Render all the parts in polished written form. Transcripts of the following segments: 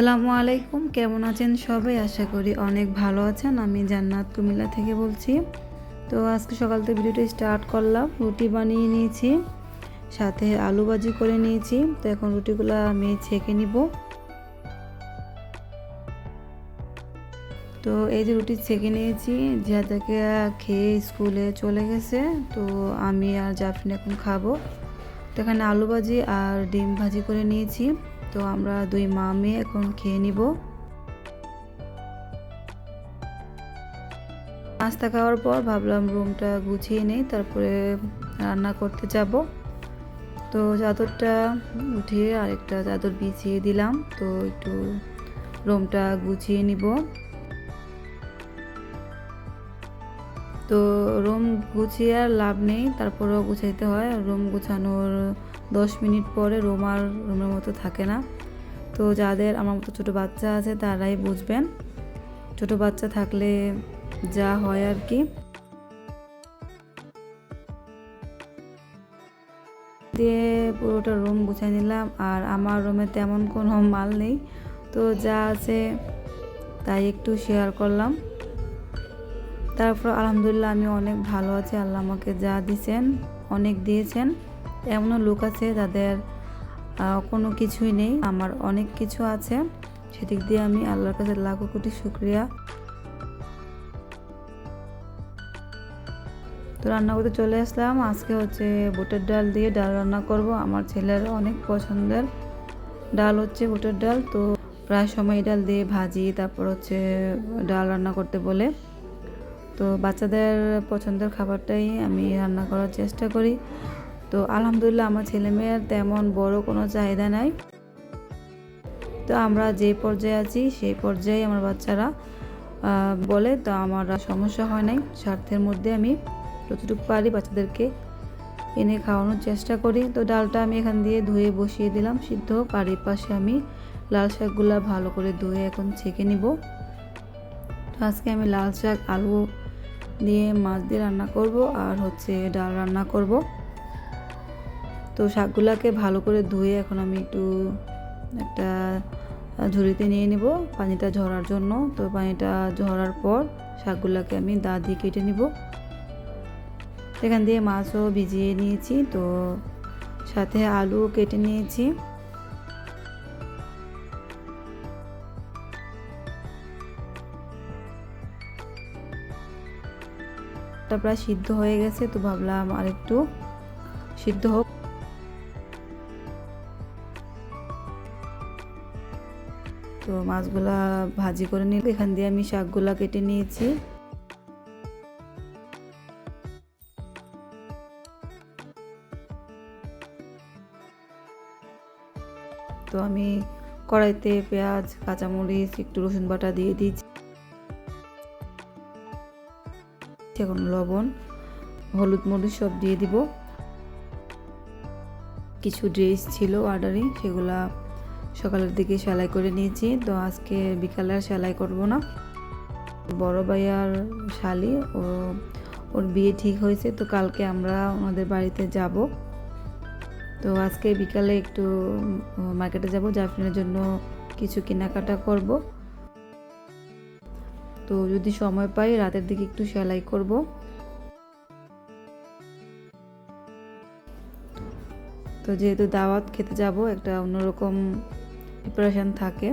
আসসালামু আলাইকুম, কেমন আছেন সবাই? আশা করি অনেক ভালো আছেন। আমি জান্নাত কুমিল্লা থেকে বলছি। তো আজকে সকাল থেকে ভিডিওটা স্টার্ট করলাম। রুটি বানিয়ে নিয়েছি, সাথে আলু ভাজি করে নিয়েছি। তো এখন রুটিগুলো আমি ছেঁকে নিব। তো এই যে রুটি ছেঁকে নিয়েছি, যাদেরকে খেয়ে স্কুলে চলে গেছে। তো আমি আর জাফরিন এখন খাবো। তো এখানে আলু ভাজি আর ডিম ভাজি করে নিয়েছি। তো আমরা দুই মা মেয়ে এখন খেয়ে নিব। নাস্তা খাওয়ার পর ভাবলাম রুমটা গুছিয়ে নেই, তারপরে রান্না করতে যাব। তো চাদরটা উঠিয়ে আরেকটা চাদর বিছিয়ে দিলাম। তো একটু রুমটা গুছিয়ে নিব। তো রুম গুছিয়ে আর লাভ নেই, তারপরেও গুছাইতে হয়। রুম গুছানোর 10 মিনিট পরে রুম আর রুমের মতো থাকে না। তো যাদের আমার মতো ছোটো বাচ্চা আছে তারাই বুঝবেন, ছোটো বাচ্চা থাকলে যা হয় আর কি। দিয়ে পুরোটা রুম গুছিয়ে নিলাম। আর আমার রুমে তেমন কোনো মাল নেই, তো যা আছে তাই একটু শেয়ার করলাম। তারপর আলহামদুলিল্লাহ আমি অনেক ভালো আছি। আল্লাহ আমাকে যা দিয়েছেন অনেক দিয়েছেন। এমনও লোক আছে যাদের কোনো কিছুই নেই, আমার অনেক কিছু আছে। সেদিক দিয়ে আমি আল্লাহর কাছে লাখো কোটি শুকরিয়া। তো রান্না করতে চলে আসলাম। আজকে হচ্ছে বুটের ডাল দিয়ে ডাল রান্না করব। আমার ছেলের অনেক পছন্দের ডাল হচ্ছে বুটের ডাল। তো প্রায় সময় ডাল দিয়ে ভাজি, তারপর হচ্ছে ডাল রান্না করতে বলে। তো বাচ্চাদের পছন্দের খাবারটাই আমি রান্না করার চেষ্টা করি। তো আলহামদুলিল্লাহ আমার ছেলে মেয়ের তেমন বড় কোনো চাহিদা নাই। তো আমরা যে পর্যায়ে আছি সেই পর্যায়ে আমার বাচ্চারা বলে, তো আমার সমস্যা হয় নাই। স্বার্থের মধ্যে আমি যতটুকু পারি বাচ্চাদেরকে এনে খাওয়ানোর চেষ্টা করি। তো ডালটা আমি এখান দিয়ে ধুয়ে বসিয়ে দিলাম সিদ্ধ হোক। আর এই পাশে আমি লাল শাকগুলো ভালো করে ধুয়ে এখন ছেঁকে নিব। তো আজকে আমি লাল শাক আলু দিয়ে মাছ দিয়ে রান্না করব, আর হচ্ছে ডাল রান্না করব। তো শাকগুলোকে ভালো করে ধুয়ে এখন আমি একটু একটা ঝুড়িতে নিয়ে নিব পানিটা ঝরার জন্য। তো পানিটা ঝরার পর শাকগুলোকে আমি দা দিয়ে কেটে নিব। এখান দিয়ে মাছও ভিজিয়ে নিয়েছি, তো সাথে আলুও কেটে নিয়েছি। প্রায় সিদ্ধ হয়ে গেছে, তো ভাবলাম আর একটু সিদ্ধ হোক। তো মাছগুলা ভাজি করে নিয়ে এখান দিয়ে আমি শাকগুলা কেটে নিয়েছি। তো আমি কড়াইতে পেঁয়াজ, কাঁচামরিচ, একটু রসুন বাটা দিয়ে দিয়েছি। এখন লবণ, হলুদ, মরিচ সব দিয়ে দিব। কিছু ড্রেস ছিল অর্ডারে, সেগুলা সকালের দিকে সেলাই করে নিয়েছি। তো আজকে বিকালে আর সেলাই করব না। বড় ভাইয়ার শালি ওর বিয়ে ঠিক হয়েছে, তো কালকে আমরা ওনাদের বাড়িতে যাব। তো আজকে বিকালে একটু মার্কেটে যাব, জাফরিনের জন্য কিছু কেনাকাটা করব। তো যদি সময় পাই রাতের দিকে একটু সেলাই করব। তো যেহেতু দাওয়াত খেতে যাব, একটা অন্যরকম প্রিপারেশন থাকে।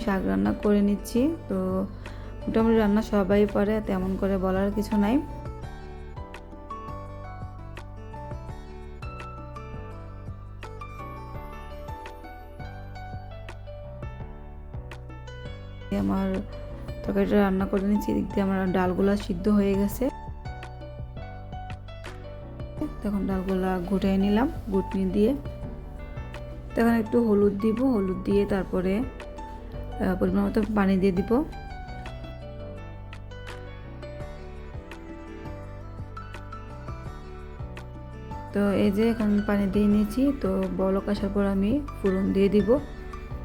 শাক রান্না করে নিচ্ছি। তো মোটামুটি রান্না সবাই পারে, তেমন করে বলার কিছু নাই। আমার তরকারিটা রান্না করে নিচ্ছি, এদিক দিয়ে আমার ডালগুলা সিদ্ধ হয়ে গেছে। তখন ডালগুলা ঘুটিয়ে নিলাম ঘুটনি দিয়ে। তখন একটু হলুদ দিব, হলুদ দিয়ে তারপরে পরিমাণ মতো পানি দিয়ে দিব। তো এই যে এখন পানি দিয়ে নিয়েছি। তো বলক আসার পর আমি ফোড়ন দিয়ে দিব।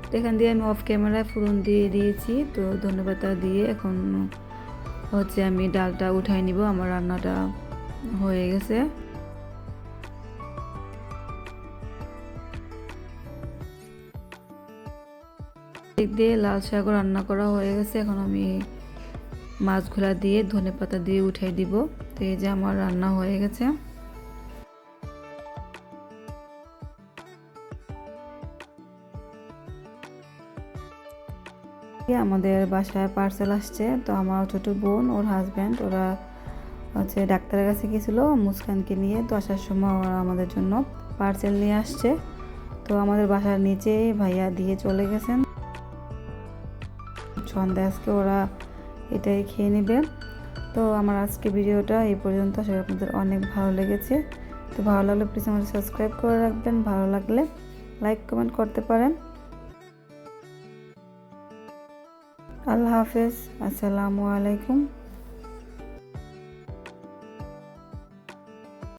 তো এখান দিয়ে আমি অফ ক্যামেরায় ফোড়ন দিয়ে দিয়েছি। তো ধন্যবাদ দিয়ে এখন হচ্ছে আমি ডালটা উঠাই নিব। আমার রান্নাটা হয়ে গেছে। দিক দিয়ে লাল শাকও রান্না করা হয়ে গেছে। এখন আমি মাছগুলা দিয়ে ধনেপাতা দিয়ে উঠাই দিব। তো এই যে আমার রান্না হয়ে গেছে। আমাদের বাসায় পার্সেল আসছে। তো আমার ছোট বোন, ওর হাজব্যান্ড, ওরা হচ্ছে ডাক্তারের কাছে গেছিলো মুস্কানকে নিয়ে। তো আসার সময় ওরা আমাদের জন্য পার্সেল নিয়ে আসছে। তো আমাদের বাসার নিচেই ভাইয়া দিয়ে চলে গেছেন। সন্ধ্যা আজকে ওরা এটাই খেয়ে নেবে। তো আমার আজকে ভিডিওটা এই পর্যন্ত। আশা করি আপনাদের অনেক ভালো লেগেছে। তো ভালো লাগলে প্লিজ আমাদের সাবস্ক্রাইব করে রাখবেন। ভালো লাগলে লাইক কমেন্ট করতে পারেন। আল্লাহ হাফেজ। আসসালামু আলাইকুম।